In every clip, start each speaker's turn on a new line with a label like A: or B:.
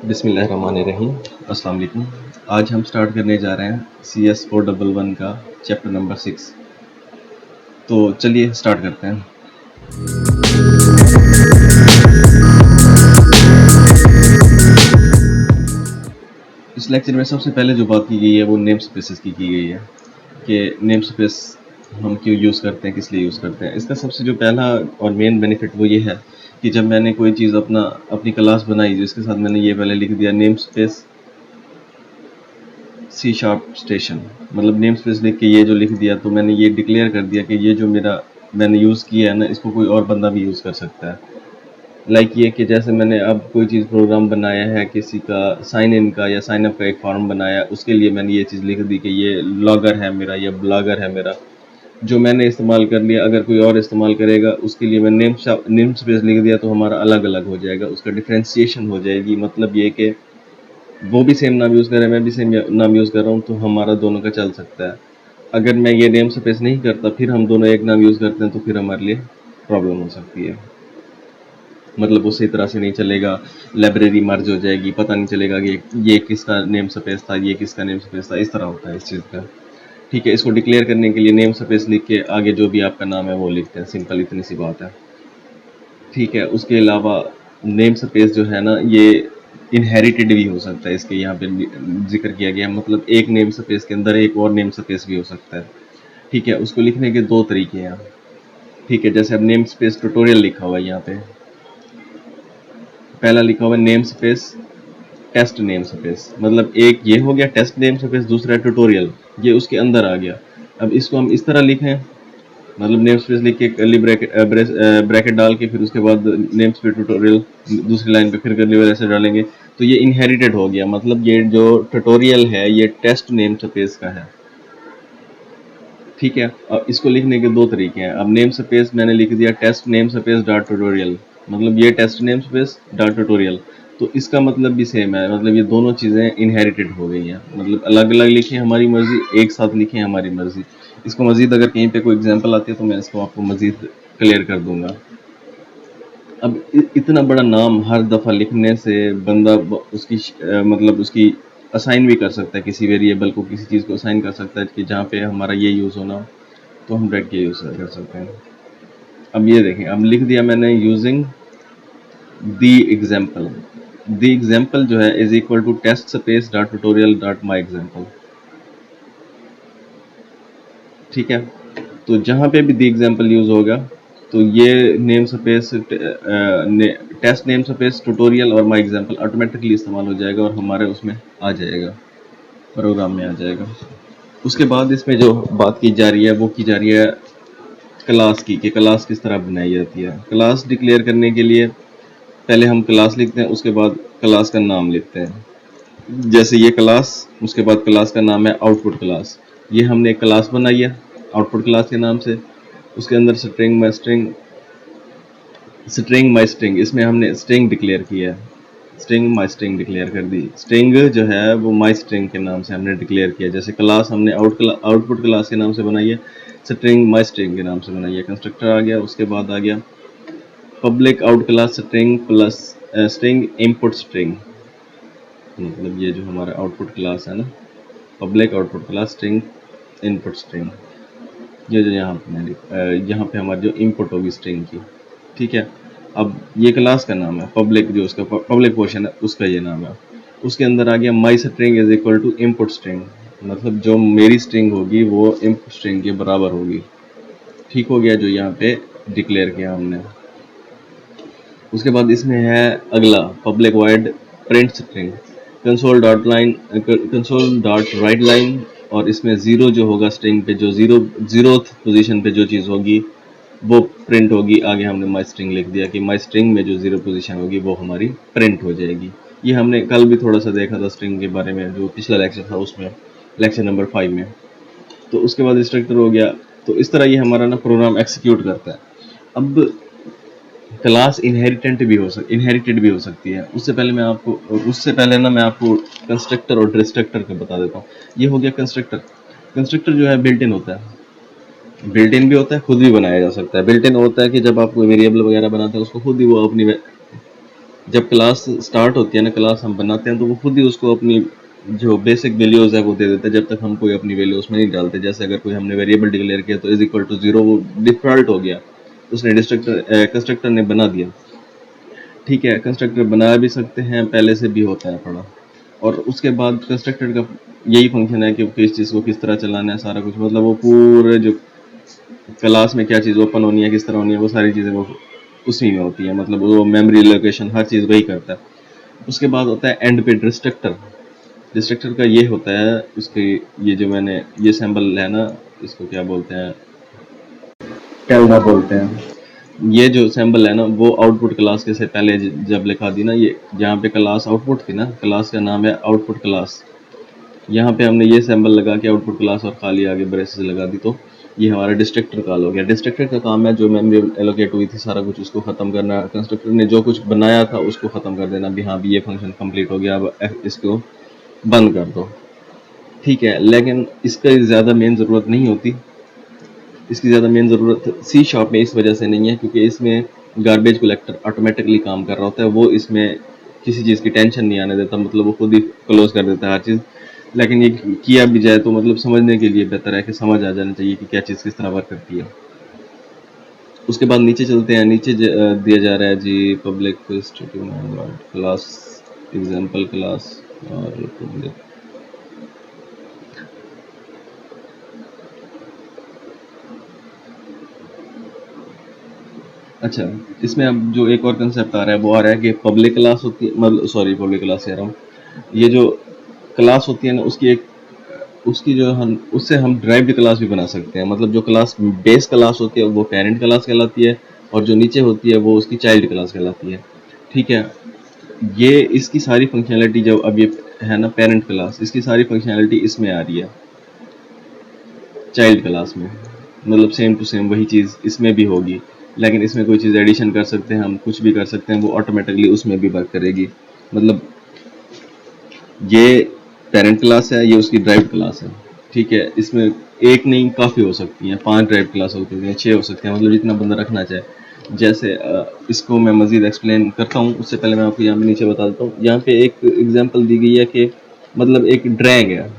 A: बिस्मिल्लाहिर्रहमानिर्रहीम। अस्सलाम वालेकुम। आज हम स्टार्ट करने जा रहे हैं CS 411 का चैप्टर नंबर 6। तो चलिए स्टार्ट करते हैं। इस लेक्चर में सबसे पहले जो बात की गई है वो नेम स्पेसेस की गई है कि नेम स्पेस हम क्यों यूज़ करते हैं, किस लिए यूज़ करते हैं। इसका सबसे जो पहला और मेन बेनिफिट वो ये है कि जब मैंने कोई चीज़ अपनी क्लास बनाई जिसके साथ मैंने ये पहले लिख दिया नेम स्पेस C# स्टेशन, मतलब नेम स्पेस लिख के ये जो लिख दिया, तो मैंने ये डिक्लेयर कर दिया कि ये जो मैंने यूज़ किया है ना, इसको कोई और बंदा भी यूज़ कर सकता है। लाइक ये कि जैसे मैंने अब कोई चीज़ प्रोग्राम बनाया है, किसी का साइन इन का या साइन अप का एक फॉर्म बनाया, उसके लिए मैंने ये चीज़ लिख दी कि ये लॉगर है मेरा या ब्लॉगर है मेरा। जो मैंने इस्तेमाल कर लिया, अगर कोई और इस्तेमाल करेगा उसके लिए मैं नेम स्पेस लिख दिया, तो हमारा अलग अलग हो जाएगा, उसका डिफ्रेंशिएशन हो जाएगी। मतलब ये कि वो भी सेम नाम यूज़ कर रहे हैं, मैं भी सेम नाम यूज़ कर रहा हूँ, तो हमारा दोनों का चल सकता है। अगर मैं ये नेम स्पेस नहीं करता, फिर हम दोनों एक नाम यूज़ करते हैं, तो फिर हमारे लिए प्रॉब्लम हो सकती है। मतलब उसी तरह से नहीं चलेगा, लाइब्रेरी मर्ज हो जाएगी, पता नहीं चलेगा कि ये किसका नेम स्पेस था, ये किसका नेम स्पेस था। इस तरह होता है इस चीज़ का। ठीक है, इसको डिक्लेयर करने के लिए नेम स्पेस लिख के आगे जो भी आपका नाम है वो लिखते हैं। सिंपल इतनी सी बात है। ठीक है, उसके अलावा नेम स्पेस जो है ना, ये इनहेरिटेड भी हो सकता है। इसके यहाँ पे जिक्र किया गया, मतलब एक नेम स्पेस के अंदर एक और नेम स्पेस भी हो सकता है। ठीक है, उसको लिखने के दो तरीके हैं। ठीक है, जैसे अब नेम स्पेस ट्यूटोरियल लिखा हुआ है यहाँ पे, पहला लिखा हुआ है name space test name space, मतलब एक ये हो गया टेस्ट नेम स्पेस, दूसरा ट्यूटोरियल, ये उसके अंदर आ गया। अब इसको हम इस तरह लिखें, मतलब नेम स्पेस लिख के कर्ली ब्रैकेट डाल के फिर उसके बाद नेम स्पेस ट्यूटोरियल, दूसरी लाइन पे फिर कर्ली ब्रैकेट ऐसे डालेंगे, तो ये इनहेरिटेड हो गया। मतलब ये जो ट्यूटोरियल है ये टेस्ट नेम स्पेस का है। ठीक है, अब इसको लिखने के दो तरीके हैं। अब नेम स्पेस मैंने लिख दिया test name space dot tutorial, मतलब ये test name space dot tutorial, तो इसका मतलब भी सेम है। मतलब ये दोनों चीज़ें इनहेरिटेड हो गई हैं, मतलब अलग अलग लिखें हमारी मर्जी, एक साथ लिखें हमारी मर्जी। इसको मजीद अगर कहीं पे कोई एग्जांपल आती है तो मैं इसको आपको मजीद क्लियर कर दूंगा। अब इतना बड़ा नाम हर दफ़ा लिखने से बंदा मतलब उसकी असाइन भी कर सकता है, किसी वेरिएबल को, किसी चीज़ को असाइन कर सकता है कि जहाँ पे हमारा ये यूज़ होना हो, तो हम डायरेक्ट ये यूज़ कर सकते हैं। अब ये देखें, अब लिख दिया मैंने using the example. The example जो है is equal to test space dot tutorial dot my example. ठीक है, तो जहाँ पे भी दी एग्जाम्पल यूज़ होगा, तो ये name space test name space tutorial और माई एग्जाम्पल ऑटोमेटिकली इस्तेमाल हो जाएगा और हमारे उसमें आ जाएगा, प्रोग्राम में आ जाएगा। उसके बाद इसमें जो बात की जा रही है वो की जा रही है क्लास की, कि क्लास किस तरह बनाई जाती है। क्लास डिक्लेयर करने के लिए पहले हम क्लास लिखते हैं, उसके बाद क्लास का नाम लिखते हैं। जैसे ये क्लास, उसके बाद क्लास का नाम है आउटपुट क्लास। ये हमने एक क्लास बनाई है आउटपुट क्लास के नाम से, उसके अंदर स्ट्रिंग माई स्ट्रिंग, इसमें हमने स्ट्रिंग डिक्लेयर किया है, स्ट्रिंग माई स्ट्रिंग डिक्लेयर कर दी। स्ट्रिंग जो है वो माई स्ट्रिंग के नाम से हमने डिक्लेयर किया। जैसे क्लास हमने आउटपुट क्लास के नाम से बनाई है, स्ट्रिंग माई स्ट्रिंग के नाम से बनाई है। कंस्ट्रक्टर आ गया, उसके बाद आ गया public out class string plus string input string, मतलब ये जो हमारा आउटपुट क्लास है ना, public output class string input string, ये जो यहाँ पे हमारी जो इनपुट होगी स्ट्रिंग की। ठीक है, अब ये क्लास का नाम है, पब्लिक जो उसका पब्लिक पोर्शन है उसका ये नाम है। उसके अंदर आ गया my string is equal to input string, मतलब जो मेरी स्ट्रिंग होगी वो इनपुट स्ट्रिंग के बराबर होगी। ठीक हो गया, जो यहाँ पे डिक्लेयर किया हमने। उसके बाद इसमें है अगला public void print string console dot right line, और इसमें ज़ीरो जो होगा स्ट्रिंग पे, जो ज़ीरोथ पोजीशन पे जो चीज़ होगी वो प्रिंट होगी। आगे हमने माई स्ट्रिंग लिख दिया कि माई स्ट्रिंग में जो ज़ीरो पोजीशन होगी वो हमारी प्रिंट हो जाएगी। ये हमने कल भी थोड़ा सा देखा था स्ट्रिंग के बारे में, जो पिछला लेक्चर था उसमें, लेक्चर नंबर 5 में। तो उसके बाद इंस्ट्रक्टर हो गया। तो इस तरह ये हमारा ना प्रोग्राम एक्सिक्यूट करता है। अब क्लास इनहेरिटेड भी हो सकती है। उससे पहले ना मैं आपको कंस्ट्रक्टर और डिस्ट्रक्टर का बता देता हूँ। ये हो गया कंस्ट्रक्टर। कंस्ट्रक्टर जो है बिल्ट इन होता है, बिल्ट इन भी होता है, खुद भी बनाया जा सकता है। बिल्ट इन होता है कि जब आप कोई वेरिएबल वगैरह बनाते हैं उसको खुद ही वो अपनी जब क्लास स्टार्ट होती है ना, क्लास हम बनाते हैं तो वो खुद ही उसको अपनी जो बेसिक वैल्यूज़ है वो दे देता है, जब तक हम कोई अपनी वैल्यू उसमें नहीं डालते। जैसे अगर कोई हमने वेरिएबल डिक्लेयर किया तो इज इक्वल टू 0, वो डिफ़ॉल्ट हो गया, उसने कंस्ट्रक्टर ने बना दिया। ठीक है, कंस्ट्रक्टर बना भी सकते हैं, पहले से भी होता है पड़ा। और उसके बाद कंस्ट्रक्टर का यही फंक्शन है कि किस चीज़ को किस तरह चलाना है, सारा कुछ, मतलब वो पूरे जो क्लास में क्या चीज़ ओपन होनी है, किस तरह होनी है, वो सारी चीज़ें वो उसी में होती है, मतलब वो मेमोरी लोकेशन हर चीज़ वही करता है। उसके बाद होता है एंड पे डिस्ट्रक्टर। डिस्ट्रक्टर का ये होता है, उसके ये जो मैंने ये सैम्बल है ना, इसको क्या बोलते हैं, टेल्डा बोलते हैं। ये जो सैम्बल है ना, वो आउटपुट क्लास के से पहले जब लिखा दी ना, ये जहाँ पे क्लास आउटपुट थी ना, क्लास का नाम है आउटपुट क्लास, यहाँ पे हमने ये सैम्बल लगा के आउटपुट क्लास और खाली आगे ब्रेसेस लगा दी, तो ये हमारा डिस्ट्रक्टर कॉल हो गया। डिस्ट्रक्टर का काम है जो मेमोरी एलोकेट हुई थी सारा कुछ उसको ख़त्म करना, कंस्ट्रक्टर ने जो कुछ बनाया था उसको ख़त्म कर देना, भी हाँ भी ये फंक्शन कंप्लीट हो गया, अब इसको बंद कर दो। ठीक है, लेकिन इसका ज़्यादा मेन ज़रूरत नहीं होती। इसकी ज़्यादा मेन ज़रूरत सी शार्प में इस वजह से नहीं है क्योंकि इसमें गार्बेज कलेक्टर ऑटोमेटिकली काम कर रहा होता है, वो इसमें किसी चीज़ की टेंशन नहीं आने देता, मतलब वो खुद ही क्लोज कर देता है हर चीज़। लेकिन ये किया भी जाए तो मतलब समझने के लिए बेहतर है कि समझ आ जाना चाहिए कि क्या चीज़ किस तरह वर्क करती है। उसके बाद नीचे चलते हैं, नीचे दिया जा रहा है जी पब्लिक क्लास, एग्जाम्पल क्लास और पब्लिक। अच्छा, इसमें अब जो एक और कंसेप्ट आ रहा है वो आ रहा है कि पब्लिक क्लास होती है, मतलब सॉरी पब्लिक क्लास कह रहा हूँ, ये जो क्लास होती है ना उसकी एक उसकी जो हम उससे हम ड्राइव्ड क्लास भी बना सकते हैं, मतलब जो क्लास बेस क्लास होती है वो पेरेंट क्लास कहलाती है और जो नीचे होती है वो उसकी चाइल्ड क्लास कहलाती है। ठीक है, ये इसकी सारी फंक्शनैलिटी जो अब ये है ना पेरेंट क्लास, इसकी सारी फंक्शनैलिटी इसमें आ रही है चाइल्ड क्लास में, मतलब सेम टू सेम वही चीज़ इसमें भी होगी, लेकिन इसमें कोई चीज़ एडिशन कर सकते हैं हम, कुछ भी कर सकते हैं, वो ऑटोमेटिकली उसमें भी वर्क करेगी। मतलब ये पेरेंट क्लास है, ये उसकी ड्राइव क्लास है। ठीक है, इसमें एक नहीं काफ़ी हो सकती हैं, 5 ड्राइव क्लास हो सकती हैं, 6 हो सकते हैं, मतलब जितना बंदा रखना चाहे। जैसे इसको मैं मज़ीद एक्सप्लेन करता हूँ, उससे पहले मैं आपको यहाँ पे नीचे बता देता हूँ। यहाँ पे एक एग्जांपल दी गई है कि मतलब एक ड्रैग है,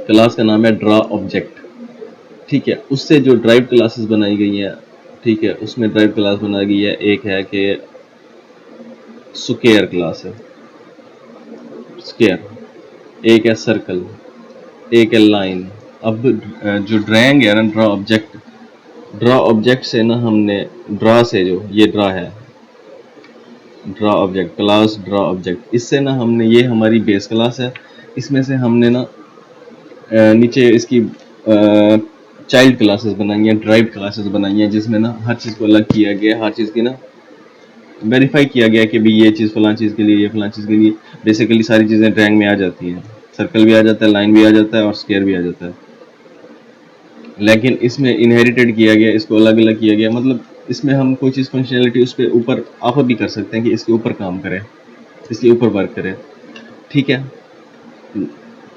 A: क्लास का नाम है ड्रा ऑब्जेक्ट। ठीक है, उससे जो ड्राइव क्लासेस बनाई गई हैं, ठीक है, उसमें ड्राइव क्लास बनाई गई है, एक है कि स्क्वायर क्लास है, स्क्वायर, एक है सर्कल, एक है लाइन। अब जो ड्राइंग है ना, ड्रा ऑब्जेक्ट से ना हमने ड्रा से जो ये ड्रा है, draw object class draw object, इससे ना हमने ये हमारी बेस क्लास है, इसमें से हमने ना नीचे इसकी चाइल्ड क्लासेस बनाई हैं, ड्राइव क्लासेस बनाई हैं, जिसमें ना हर चीज़ को अलग किया गया, हर चीज़ की ना वेरीफाई किया गया कि भाई ये चीज़ फलां चीज़ के लिए, ये फलां चीज़ के लिए, बेसिकली सारी चीज़ें ड्राइंग में आ जाती हैं, सर्कल भी आ जाता है, लाइन भी आ जाता है और स्क्वायर भी आ जाता है। लेकिन इसमें इनहेरिटेड किया गया, इसको अलग अलग किया गया, मतलब इसमें हम कोई चीज़ फंक्शनैलिटी उस पर ऊपर ऑफर भी कर सकते हैं कि इसके ऊपर काम करे, इसके ऊपर वर्क करे। ठीक है,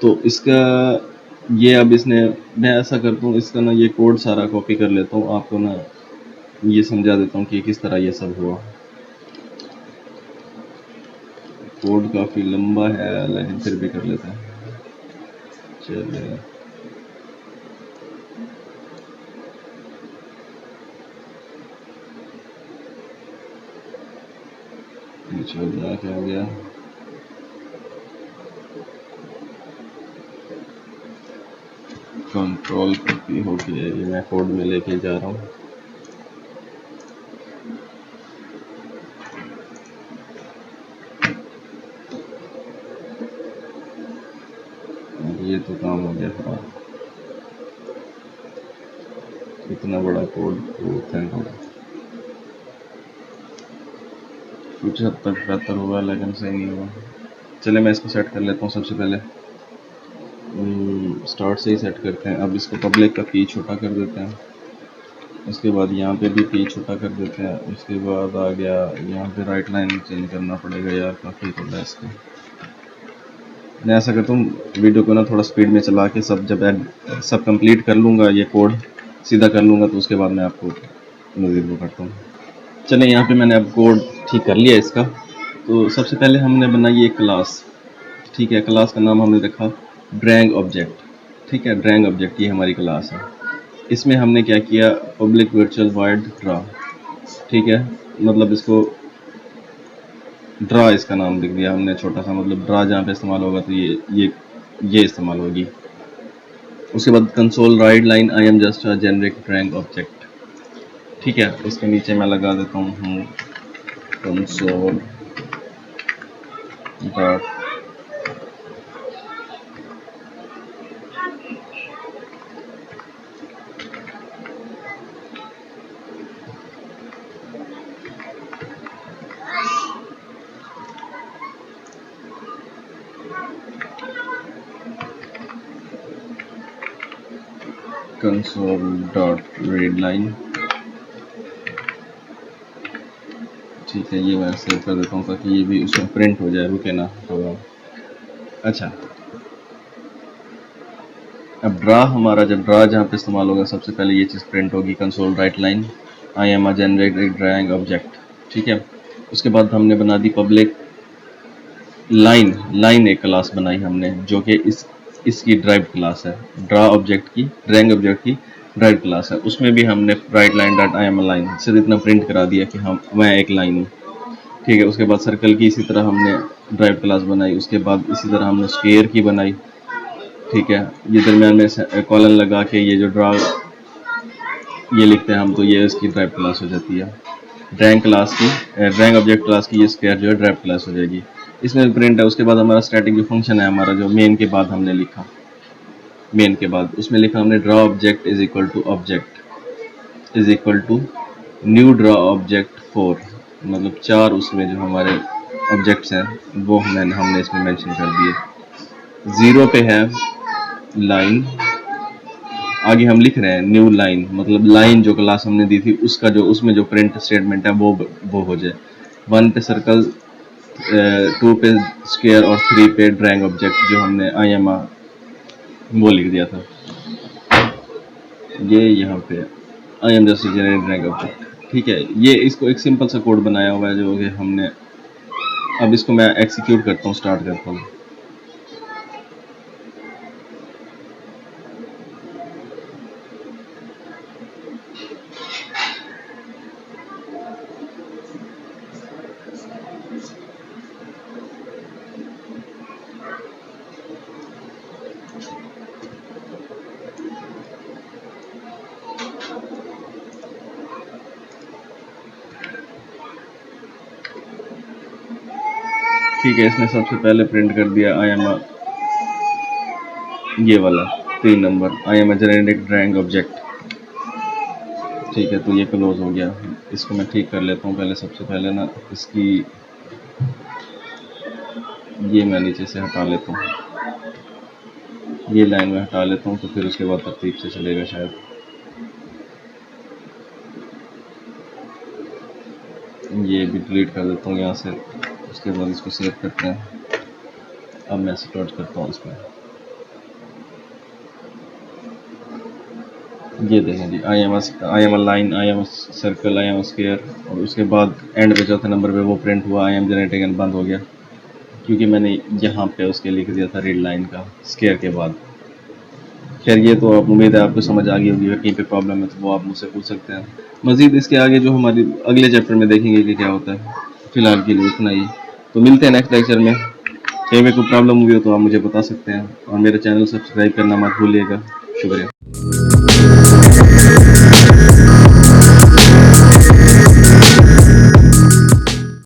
A: तो इसका ये अब इसने, मैं ऐसा करता हूँ इसका ना ये कोड सारा कॉपी कर लेता हूँ, आपको ना ये समझा देता हूँ कि किस तरह ये सब हुआ। कोड काफ़ी लंबा है लेकिन फिर भी कर लेते हैं, चलिए। क्या हो गया, कंट्रोल कॉपी हो गया, ये मैं कोड में लेके जा रहा हूँ। ये तो काम हो गया खराब, इतना बड़ा कोड तो थैंक होगा, कुछ हद तक बेहतर हुआ लेकिन सही नहीं हुआ। चले मैं इसको सेट कर लेता हूँ सबसे पहले, स्टार्ट से ही सेट करते हैं। अब इसको पब्लिक का की छोटा कर देते हैं, उसके बाद यहाँ पे भी की छोटा कर देते हैं, उसके बाद आ गया यहाँ पे राइट लाइन चेंज करना पड़ेगा यार, काफ़ी थोड़ा इसको मैं ऐसा करता हूँ, वीडियो को ना थोड़ा स्पीड में चला के सब जब सब कंप्लीट कर लूँगा, ये कोड सीधा कर लूँगा, तो उसके बाद मैं आपको मज़ीद वो करता हूँ। चलें, यहाँ पे मैंने अब कोड ठीक कर लिया इसका, तो सबसे पहले हमने बनाई एक क्लास, ठीक है। क्लास का नाम हमने रखा ड्रैग ऑब्जेक्ट, ठीक है। ड्रैग ऑब्जेक्ट ये हमारी क्लास है। इसमें हमने क्या किया, पब्लिक वर्चुअल वॉइड ड्रा, ठीक है। मतलब इसको ड्रा इसका नाम लिख दिया हमने छोटा सा, मतलब ड्रा जहाँ पे इस्तेमाल होगा तो ये इस्तेमाल होगी। उसके बाद console right line I am just a generic drag object, ठीक है। इसके नीचे मैं लगा देता हूँ console dot console dot read line, ठीक है। ये मैं सेव कर देता हूँ ताकि ये भी उसमें प्रिंट हो जाए, रुके ना तो। अच्छा, अब ड्रा हमारा, जब ड्रा जहाँ पे इस्तेमाल होगा सबसे पहले ये चीज़ प्रिंट होगी, console right line I am a generated drag object, ठीक है। उसके बाद हमने बना दी पब्लिक लाइन एक क्लास बनाई हमने जो कि इसकी ड्राइव क्लास है, ड्रा ऑब्जेक्ट की, ड्रैग ऑब्जेक्ट की ड्राइव क्लास है। उसमें भी हमने right line dot I am a line सिर्फ इतना प्रिंट करा दिया कि मैं एक लाइन हूँ, ठीक है। उसके बाद सर्कल की इसी तरह हमने ड्राइव क्लास बनाई। उसके बाद इसी तरह हमने स्क्वायर की बनाई, ठीक है। ये दरमियान में कॉलन लगा के ये जो ड्रा ये लिखते हैं हम, तो ये इसकी ड्राइव क्लास हो जाती है। ड्रैग क्लास की, ड्रैग ऑब्जेक्ट क्लास की ये स्क्वायर जो है ड्राइव क्लास हो जाएगी। इसमें प्रिंट है। उसके बाद हमारा स्टैटिक जो फंक्शन है हमारा, जो मेन के बाद हमने लिखा, मेन के बाद उसमें लिखा हमने draw object is equal to object is equal to new draw object 4, मतलब 4 उसमें जो हमारे ऑब्जेक्ट्स हैं वो हमने इसमें मेंशन कर दिए। 0 पे है लाइन, आगे हम लिख रहे हैं न्यू लाइन, मतलब लाइन जो क्लास हमने दी थी उसका जो उसमें जो प्रिंट स्टेटमेंट है वो हो जाए। 1 पे सर्कल, 2 पे स्क्वायर और 3 पे ड्रैग ऑब्जेक्ट जो हमने आई एम वो लिख दिया था। ये यहाँ पे I am just generate drag object, ठीक है। ये इसको एक सिंपल सा कोड बनाया हुआ है जो कि हमने, अब इसको मैं एक्सिक्यूट करता हूँ, स्टार्ट करता हूँ। ठीक है, इसने सबसे पहले प्रिंट कर दिया आई एम ये वाला 3 number, I am generic drag object, ठीक है। तो ये क्लोज हो गया। इसको मैं ठीक कर लेता हूँ पहले, सबसे पहले ना इसकी ये मैं नीचे से हटा लेता हूँ, ये लाइन में हटा लेता हूँ, तो फिर उसके बाद तरतीब से चलेगा शायद। ये भी डिलीट कर देता हूँ यहाँ से। उसके बाद इसको सेव करते हैं। अब मैं स्टार्ट करता हूँ इसमें। ये देखें जी, I am a line, I am circle, I am square, और उसके बाद एंड पे चौथे नंबर पे वो प्रिंट हुआ आई एम जनरेटिंग एंड बंद हो गया, क्योंकि मैंने यहाँ पे उसके लिख दिया था रीड लाइन का स्क्वायर के बाद। खैर ये तो आप, उम्मीद है आपको समझ आ गई होगी। कहीं पे प्रॉब्लम है तो वो आप मुझसे पूछ सकते हैं। मज़ीद इसके आगे जो हमारी अगले चैप्टर में देखेंगे कि क्या होता है। फिलहाल के लिए इतना ही, तो मिलते हैं नेक्स्ट लेक्चर में। कहीं में कोई प्रॉब्लम हुई हो तो आप मुझे बता सकते हैं, और मेरे चैनल सब्सक्राइब करना मत भूलिएगा। शुक्रिया।